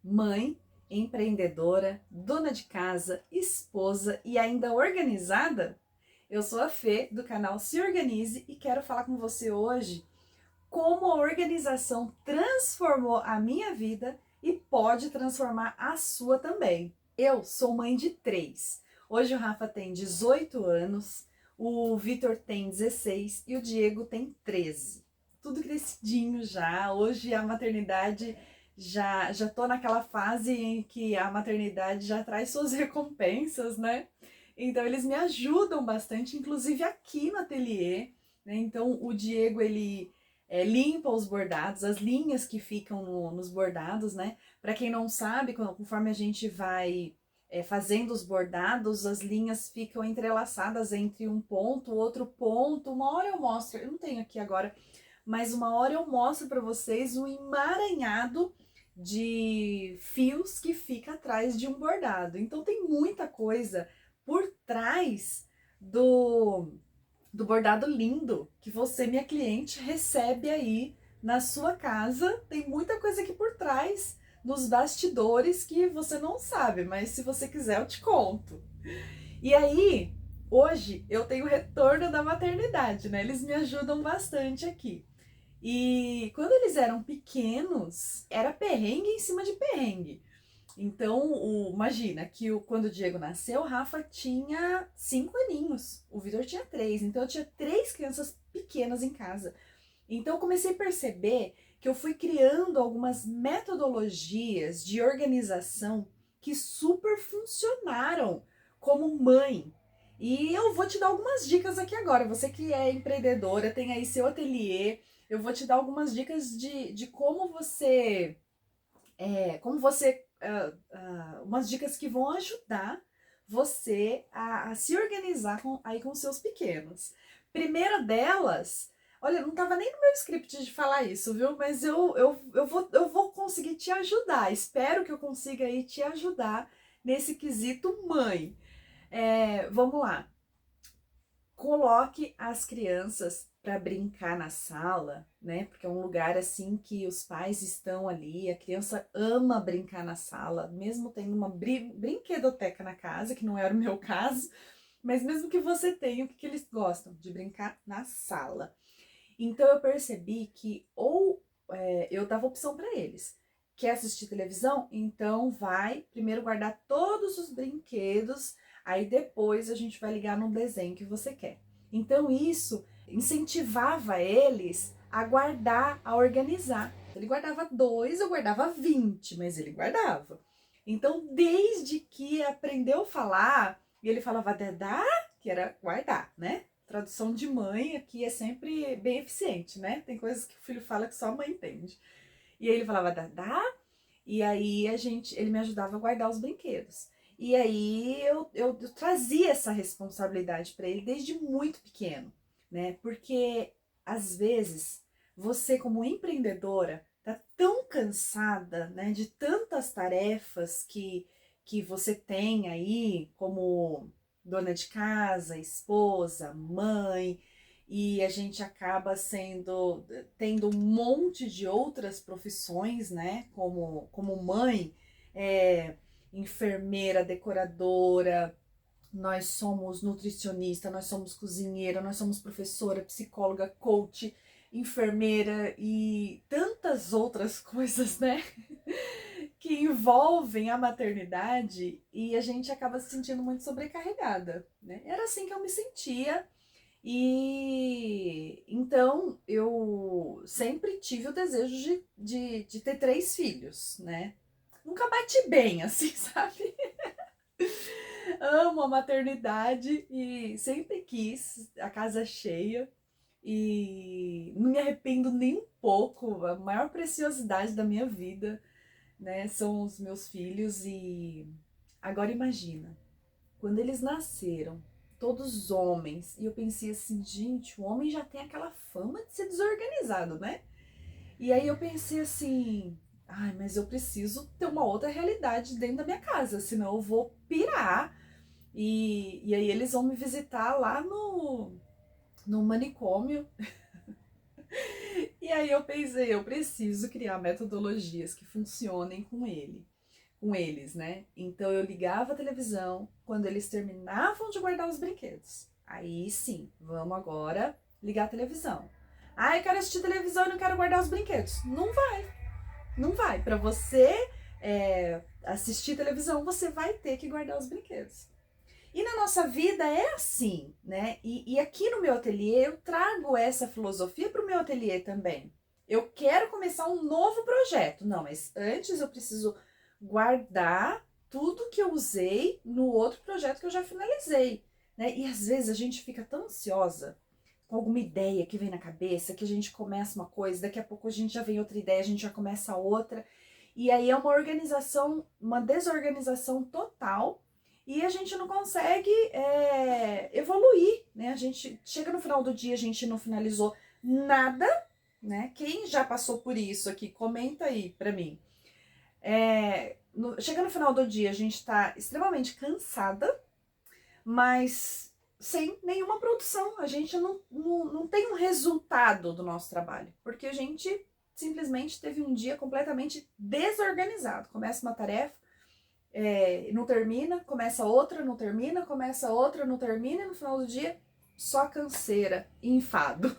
mãe, empreendedora, dona de casa, esposa e ainda organizada? Eu sou a Fê, do canal Se Organize, e quero falar com você hoje como a organização transformou a minha vida e pode transformar a sua também. Eu sou mãe de 3. Hoje o Rafa tem 18 anos, o Vitor tem 16 e o Diego tem 13. Tudo crescidinho já. Hoje a maternidade já tô naquela fase em que a maternidade já traz suas recompensas, né? Então eles me ajudam bastante, inclusive aqui no ateliê, né? Então o Diego ele limpa os bordados, as linhas que ficam nos bordados, né? Para quem não sabe, conforme a gente vai fazendo os bordados, as linhas ficam entrelaçadas entre um ponto, outro ponto. Uma hora eu mostro, eu não tenho aqui agora, mas uma hora eu mostro para vocês um emaranhado de fios que fica atrás de um bordado. Então tem muita coisa por trás do bordado lindo que você, minha cliente, recebe aí na sua casa. Tem muita coisa aqui por trás, nos bastidores, que você não sabe, mas se você quiser eu te conto. E aí, hoje eu tenho o retorno da maternidade, né? Eles me ajudam bastante aqui. E quando eles eram pequenos, era perrengue em cima de perrengue. Então, imagina que quando o Diego nasceu, o Rafa tinha 5 aninhos, o Vitor tinha 3. Então, eu tinha 3 crianças pequenas em casa. Então, eu comecei a perceber que eu fui criando algumas metodologias de organização que super funcionaram como mãe. E eu vou te dar algumas dicas aqui agora. Você que é empreendedora, tem aí seu ateliê, eu vou te dar algumas dicas de umas dicas que vão ajudar você a se organizar aí com seus pequenos. Primeira delas, olha, não estava nem no meu script de falar isso, viu? Mas eu vou conseguir te ajudar. Espero que eu consiga aí te ajudar nesse quesito mãe. Vamos lá. Coloque as crianças para brincar na sala, né? Porque é um lugar assim que os pais estão ali, a criança ama brincar na sala, mesmo tendo uma brinquedoteca na casa, que não era o meu caso, mas mesmo que você tenha, o que eles gostam? De brincar na sala. Então eu percebi que eu dava opção para eles. Quer assistir televisão? Então vai primeiro guardar todos os brinquedos, aí depois a gente vai ligar no desenho que você quer. Então isso incentivava eles a guardar, a organizar. Ele guardava 2, eu guardava 20, mas ele guardava. Então, desde que aprendeu a falar, e ele falava dedá, que era guardar, né? Tradução de mãe aqui é sempre bem eficiente, né? Tem coisas que o filho fala que só a mãe entende. E aí ele falava dadá, e aí ele me ajudava a guardar os brinquedos. E aí eu trazia essa responsabilidade para ele desde muito pequeno, né? Porque às vezes você, como empreendedora, tá tão cansada, né, de tantas tarefas que você tem aí como dona de casa, esposa, mãe, e a gente acaba tendo um monte de outras profissões, né? Como mãe, enfermeira, decoradora, nós somos nutricionista, nós somos cozinheira, nós somos professora, psicóloga, coach, enfermeira e tantas outras coisas, né? Que envolvem a maternidade, e a gente acaba se sentindo muito sobrecarregada, né? Era assim que eu me sentia. E então eu sempre tive o desejo de ter 3 filhos, né? Nunca bati bem, assim, sabe? Amo a maternidade e sempre quis a casa cheia e não me arrependo nem um pouco. A maior preciosidade da minha vida, né, são os meus filhos. E agora imagina, quando eles nasceram, todos homens, e eu pensei assim, gente, o homem já tem aquela fama de ser desorganizado, né? E aí eu pensei assim, ai, mas eu preciso ter uma outra realidade dentro da minha casa, senão eu vou pirar. E aí eles vão me visitar lá no manicômio. E aí eu pensei, eu preciso criar metodologias que funcionem com ele. com eles, né? Então eu ligava a televisão quando eles terminavam de guardar os brinquedos. Aí sim, vamos agora ligar a televisão. Ah, eu quero assistir televisão e não quero guardar os brinquedos. Não vai, não vai. Para você assistir televisão, você vai ter que guardar os brinquedos. E na nossa vida é assim, né? E aqui no meu ateliê eu trago essa filosofia para o meu ateliê também. Eu quero começar um novo projeto. Não, mas antes eu preciso guardar tudo que eu usei no outro projeto que eu já finalizei, né? E às vezes a gente fica tão ansiosa com alguma ideia que vem na cabeça, que a gente começa uma coisa, daqui a pouco a gente já vem outra ideia, a gente já começa outra. E aí é uma organização, uma desorganização total, e a gente não consegue evoluir, né? A gente chega no final do dia, a gente não finalizou nada, né? Quem já passou por isso aqui, comenta aí pra mim. Chega no final do dia, a gente tá extremamente cansada, mas sem nenhuma produção. A gente não tem um resultado do nosso trabalho, porque a gente simplesmente teve um dia completamente desorganizado. Começa uma tarefa, não termina, começa outra, não termina, começa outra, não termina, e no final do dia só canseira e enfado.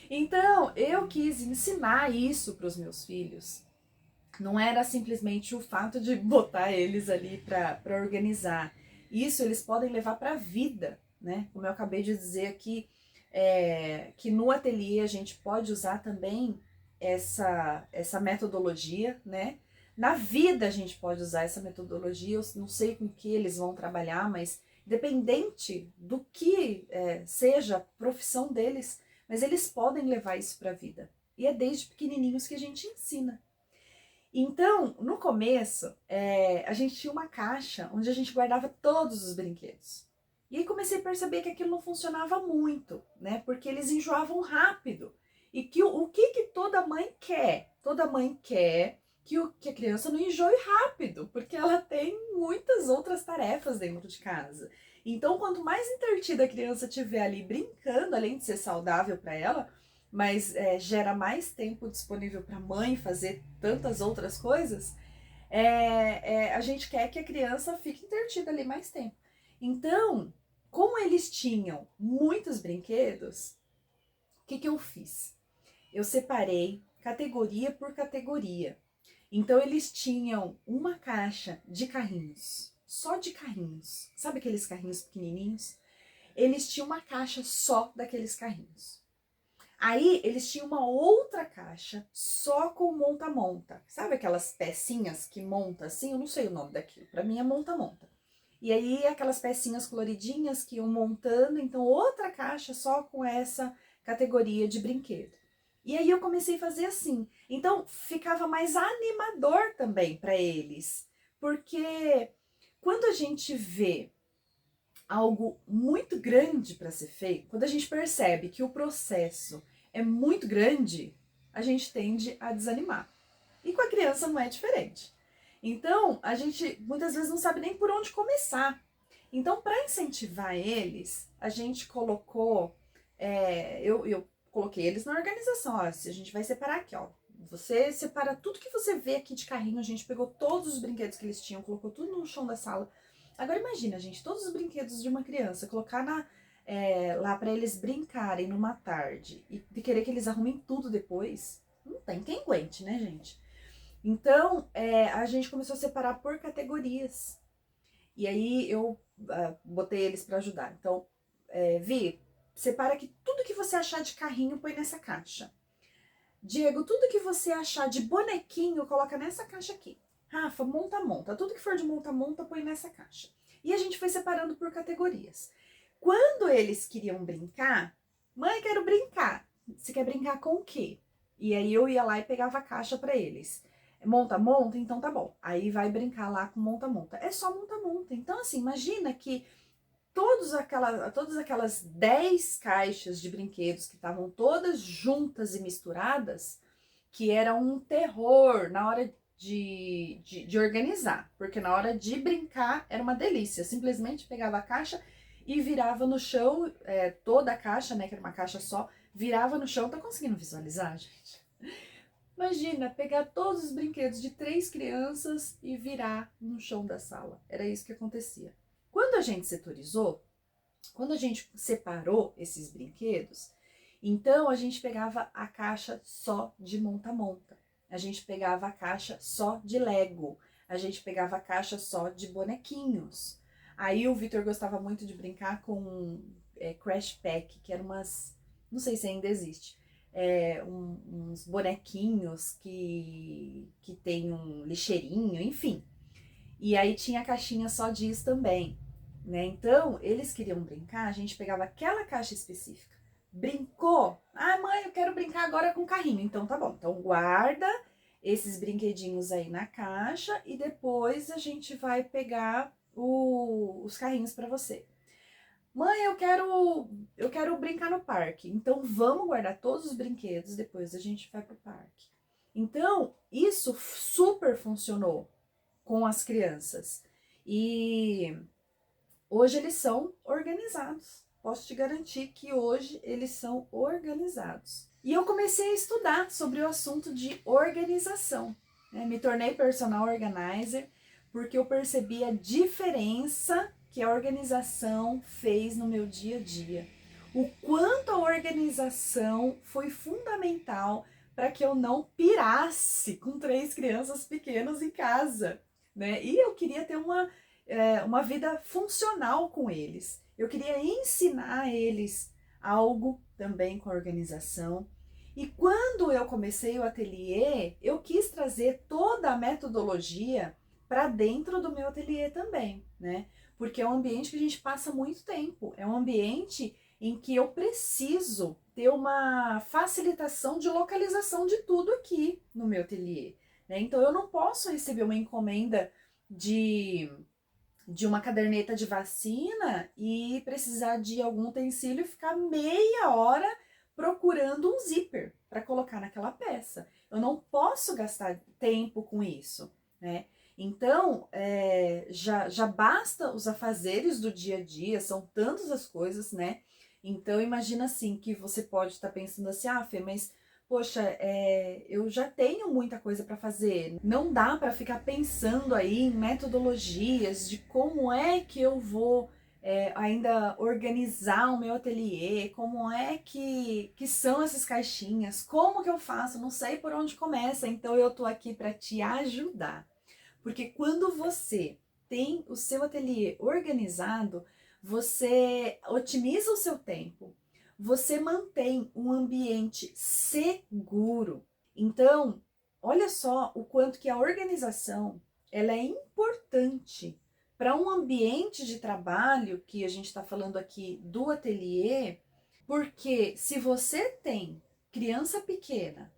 Então, eu quis ensinar isso para os meus filhos. Não era simplesmente o fato de botar eles ali para organizar. Isso eles podem levar para a vida, né? Como eu acabei de dizer aqui, que no ateliê a gente pode usar também essa metodologia, né? Na vida a gente pode usar essa metodologia. Eu não sei com que eles vão trabalhar, mas independente do que seja a profissão deles, mas eles podem levar isso para a vida. E é desde pequenininhos que a gente ensina. Então, no começo, a gente tinha uma caixa onde a gente guardava todos os brinquedos. E aí comecei a perceber que aquilo não funcionava muito, né? Porque eles enjoavam rápido. E que o que toda mãe quer? Toda mãe quer que a criança não enjoe rápido, porque ela tem muitas outras tarefas dentro de casa. Então, quanto mais entretida a criança tiver ali brincando, além de ser saudável para ela, mas gera mais tempo disponível para a mãe fazer tantas outras coisas, a gente quer que a criança fique entretida ali mais tempo. Então, como eles tinham muitos brinquedos, o que eu fiz? Eu separei categoria por categoria. Então, eles tinham uma caixa de carrinhos, só de carrinhos. Sabe aqueles carrinhos pequenininhos? Eles tinham uma caixa só daqueles carrinhos. Aí eles tinham uma outra caixa só com monta-monta. Sabe aquelas pecinhas que monta assim? Eu não sei o nome daquilo. Pra mim é monta-monta. E aí aquelas pecinhas coloridinhas que iam montando. Então outra caixa só com essa categoria de brinquedo. E aí eu comecei a fazer assim. Então ficava mais animador também para eles. Porque quando a gente vê algo muito grande para ser feito, quando a gente percebe que o processo é muito grande, a gente tende a desanimar. E com a criança não é diferente. Então, a gente muitas vezes não sabe nem por onde começar. Então, para incentivar eles, a gente colocou, eu coloquei eles na organização. Ó, se a gente vai separar aqui, ó. Você separa tudo que você vê aqui de carrinho, a gente pegou todos os brinquedos que eles tinham, colocou tudo no chão da sala. Agora imagina, gente, todos os brinquedos de uma criança, colocar lá para eles brincarem numa tarde e de querer que eles arrumem tudo depois, não tem quem aguente, né, gente? Então, a gente começou a separar por categorias. E aí eu botei eles para ajudar. Então, Vi, separa aqui tudo que você achar de carrinho, põe nessa caixa. Diego, tudo que você achar de bonequinho, coloca nessa caixa aqui. Rafa, monta-monta. Tudo que for de monta-monta, põe nessa caixa. E a gente foi separando por categorias. Quando eles queriam brincar, mãe, quero brincar. Você quer brincar com o quê? E aí eu ia lá e pegava a caixa para eles. Monta-monta? Então tá bom. Aí vai brincar lá com monta-monta. É só monta-monta. Então, assim, imagina que todas aquelas 10 caixas de brinquedos que estavam todas juntas e misturadas, que era um terror na hora de organizar, porque na hora de brincar era uma delícia. Simplesmente pegava a caixa e virava no chão, toda a caixa, né, que era uma caixa só, virava no chão. Tá conseguindo visualizar, gente? Imagina pegar todos os brinquedos de 3 crianças e virar no chão da sala. Era isso que acontecia. Quando a gente setorizou, quando a gente separou esses brinquedos, então a gente pegava a caixa só de monta-monta. A gente pegava a caixa só de Lego. A gente pegava a caixa só de bonequinhos. Aí o Vitor gostava muito de brincar com Crash Pack, que eram umas, não sei se ainda existe, uns bonequinhos que tem um lixeirinho, enfim. E aí tinha a caixinha só disso também, né? Então, eles queriam brincar, a gente pegava aquela caixa específica. Brincou? Ah, mãe, eu quero brincar agora com carrinho. Então tá bom. Então guarda esses brinquedinhos aí na caixa e depois a gente vai pegar os carrinhos para você. Mãe, eu quero brincar no parque. Então vamos guardar todos os brinquedos, depois a gente vai pro parque. Então, isso super funcionou com as crianças. E hoje eles são organizados. Posso te garantir que hoje eles são organizados. E eu comecei a estudar sobre o assunto de organização, né? Me tornei personal organizer porque eu percebi a diferença que a organização fez no meu dia a dia. O quanto a organização foi fundamental para que eu não pirasse com 3 crianças pequenas em casa, né? E eu queria ter uma vida funcional com eles. Eu queria ensinar a eles algo também com a organização. E quando eu comecei o ateliê, eu quis trazer toda a metodologia para dentro do meu ateliê também, né? Porque é um ambiente que a gente passa muito tempo, é um ambiente em que eu preciso ter uma facilitação de localização de tudo aqui no meu ateliê, né? Então eu não posso receber uma encomenda de uma caderneta de vacina e precisar de algum utensílio e ficar meia hora procurando um zíper para colocar naquela peça. Eu não posso gastar tempo com isso, né? Então, já basta os afazeres do dia a dia, são tantas as coisas, né? Então, imagina assim, que você pode estar pensando assim, ah, Fê, mas poxa, eu já tenho muita coisa para fazer. Não dá para ficar pensando aí em metodologias de como é que eu vou ainda organizar o meu ateliê, como é que são essas caixinhas, como que eu faço, não sei por onde começa. Então eu tô aqui para te ajudar. Porque quando você tem o seu ateliê organizado, você otimiza o seu tempo, você mantém um ambiente seguro. Então, olha só o quanto que a organização ela é importante para um ambiente de trabalho, que a gente está falando aqui do ateliê, porque se você tem criança pequena,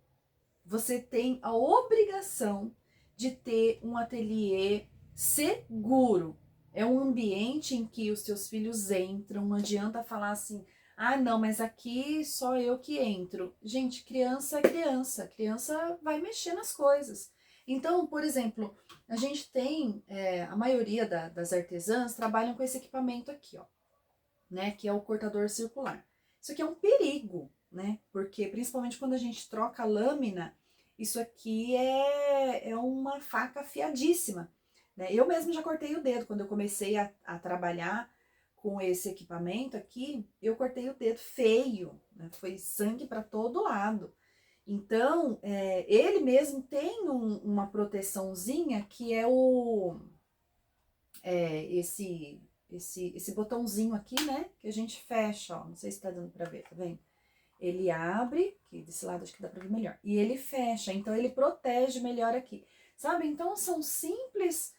você tem a obrigação de ter um ateliê seguro. É um ambiente em que os seus filhos entram, não adianta falar assim, ah, não, mas aqui só eu que entro. Gente, criança é criança, criança vai mexer nas coisas. Então, por exemplo, a gente tem, a maioria das artesãs trabalham com esse equipamento aqui, ó, né, que é o cortador circular. Isso aqui é um perigo, né, porque principalmente quando a gente troca a lâmina, isso aqui é uma faca afiadíssima, né? Eu mesmo já cortei o dedo quando eu comecei a trabalhar com esse equipamento aqui, eu cortei o dedo feio, né? Foi sangue para todo lado. Então, ele mesmo tem uma proteçãozinha que é esse botãozinho aqui, né? Que a gente fecha, ó. Não sei se tá dando pra ver, tá vendo? Ele abre, que desse lado acho que dá pra ver melhor. E ele fecha, então ele protege melhor aqui. Sabe? Então são simples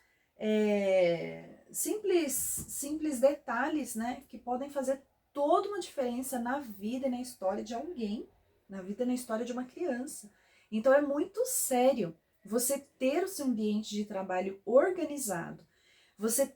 detalhes, né? Que podem fazer toda uma diferença na vida e na história de alguém. Na vida e na história de uma criança. Então é muito sério você ter o seu ambiente de trabalho organizado. Você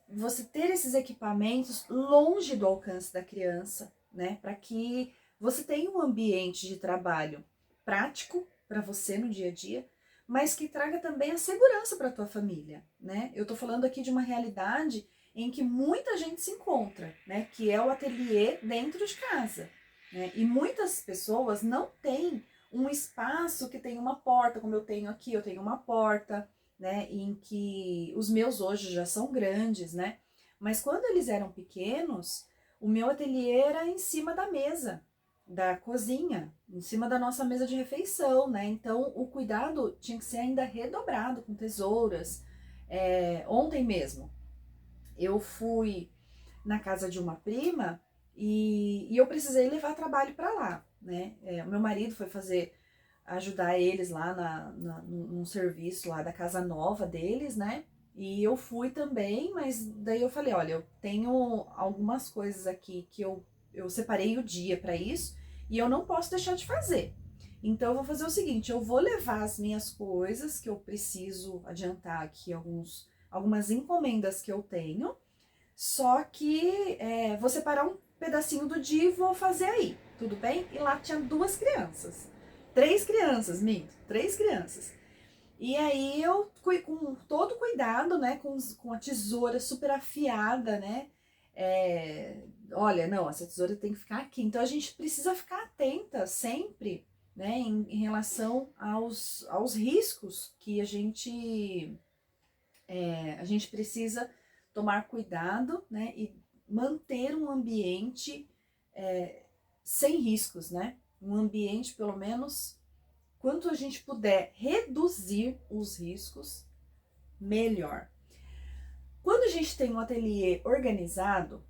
ter esses equipamentos longe do alcance da criança, né? Para que você tenha um ambiente de trabalho prático para você no dia a dia, mas que traga também a segurança para a tua família, né? Eu tô falando aqui de uma realidade em que muita gente se encontra, né? Que é o ateliê dentro de casa, né? E muitas pessoas não têm um espaço que tem uma porta, como eu tenho aqui, eu tenho uma porta, né, em que os meus hoje já são grandes, né, mas quando eles eram pequenos, o meu ateliê era em cima da mesa da cozinha, em cima da nossa mesa de refeição, né, então o cuidado tinha que ser ainda redobrado com tesouras. Ontem mesmo, eu fui na casa de uma prima e eu precisei levar trabalho para lá, né? O meu marido foi ajudar eles lá num serviço lá da casa nova deles, né? E eu fui também, mas daí eu falei, olha, eu tenho algumas coisas aqui que eu separei o dia para isso e eu não posso deixar de fazer. Então eu vou fazer o seguinte, eu vou levar as minhas coisas que eu preciso adiantar aqui, algumas encomendas que eu tenho, só que vou separar um pedacinho do dia e vou fazer aí, tudo bem? E lá tinha três crianças, minto, três crianças. E aí eu, com todo cuidado, né, com a tesoura super afiada, né, olha, não, essa tesoura tem que ficar aqui. Então a gente precisa ficar atenta sempre, né, em relação aos riscos que a gente precisa tomar cuidado, né, e manter um ambiente sem riscos, né? Um ambiente, pelo menos, quanto a gente puder reduzir os riscos, melhor. Quando a gente tem um ateliê organizado,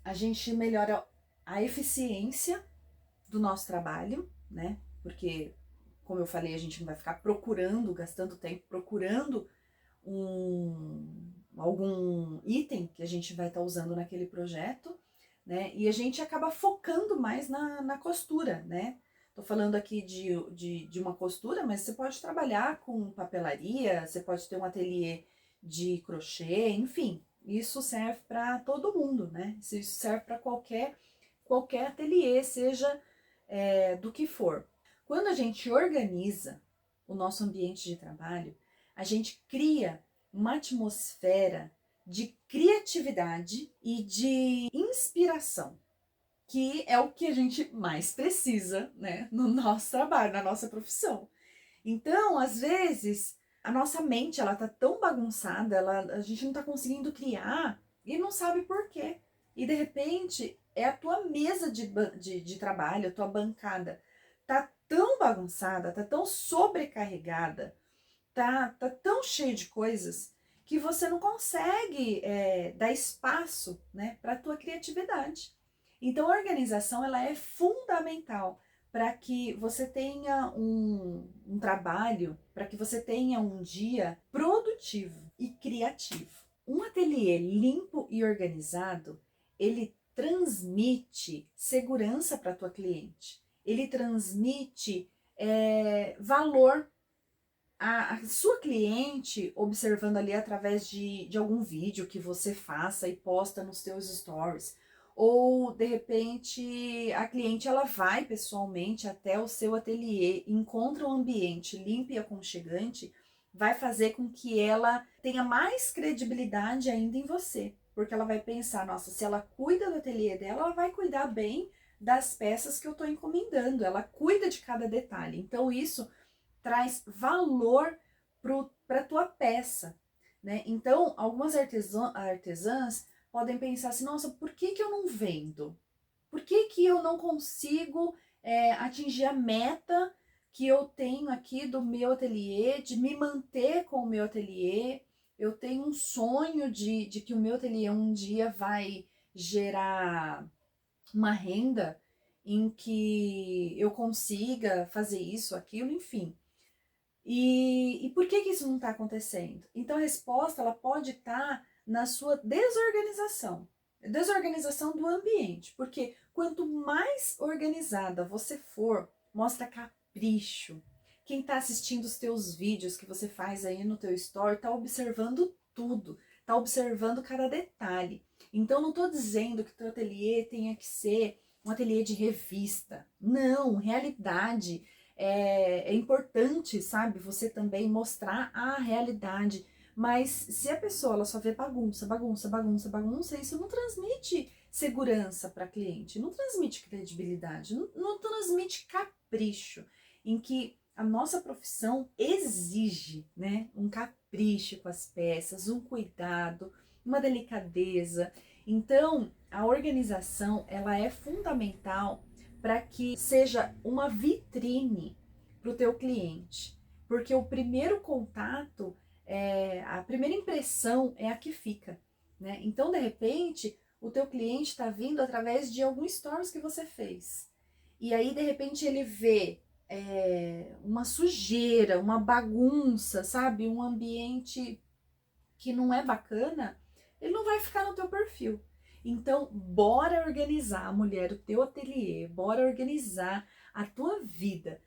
a gente melhora a eficiência do nosso trabalho, né? Porque, como eu falei, a gente não vai ficar gastando tempo procurando algum item que a gente vai estar usando naquele projeto, né? E a gente acaba focando mais na costura, né? Tô falando aqui de uma costura, mas você pode trabalhar com papelaria, você pode ter um ateliê de crochê, enfim, isso serve para todo mundo, né? Isso serve para qualquer ateliê, seja do que for. Quando a gente organiza o nosso ambiente de trabalho, a gente cria uma atmosfera de criatividade e de inspiração, que é o que a gente mais precisa, né, no nosso trabalho, na nossa profissão. Então, às vezes, a nossa mente, ela tá tão bagunçada, a gente não tá conseguindo criar e não sabe por quê. E, de repente, é a tua mesa de trabalho, a tua bancada, tá tão bagunçada, tá tão sobrecarregada, tá tão cheio de coisas que você não consegue dar espaço, né, para a tua criatividade. Então, a organização, ela é fundamental para que você tenha um trabalho, para que você tenha um dia produtivo e criativo. Um ateliê limpo e organizado, ele transmite segurança para a tua cliente. Ele transmite valor. A sua cliente, observando ali através de algum vídeo que você faça e posta nos seus stories, ou de repente a cliente ela vai pessoalmente até o seu ateliê, encontra um ambiente limpo e aconchegante, vai fazer com que ela tenha mais credibilidade ainda em você, porque ela vai pensar, nossa, se ela cuida do ateliê dela, ela vai cuidar bem das peças que eu estou encomendando, ela cuida de cada detalhe. Então isso traz valor para a tua peça, né? Então, algumas artesãs podem pensar assim, nossa, por que eu não vendo? Por que eu não consigo atingir a meta que eu tenho aqui do meu ateliê, de me manter com o meu ateliê? Eu tenho um sonho de que o meu ateliê um dia vai gerar uma renda em que eu consiga fazer isso, aquilo, enfim. E por que isso não está acontecendo? Então a resposta ela pode estar na sua desorganização do ambiente, porque quanto mais organizada você for, mostra capricho. Quem está assistindo os teus vídeos que você faz aí no teu story está observando tudo, está observando cada detalhe. Então não estou dizendo que o teu ateliê tenha que ser um ateliê de revista. Não, realidade. É importante, sabe, você também mostrar a realidade. Mas se a pessoa ela só vê bagunça, bagunça, bagunça, bagunça, isso não transmite segurança para cliente, não transmite credibilidade, não transmite capricho. em que a nossa profissão exige, né, um capricho com as peças, um cuidado, uma delicadeza. Então, a organização, ela é fundamental para que seja uma vitrine para o teu cliente, porque o primeiro contato, a primeira impressão é a que fica, né? Então, de repente, o teu cliente está vindo através de algum stories que você fez. E aí, de repente, ele vê uma sujeira, uma bagunça, sabe? Um ambiente que não é bacana, ele não vai ficar no teu perfil. Então, bora organizar, mulher, o teu ateliê, bora organizar a tua vida.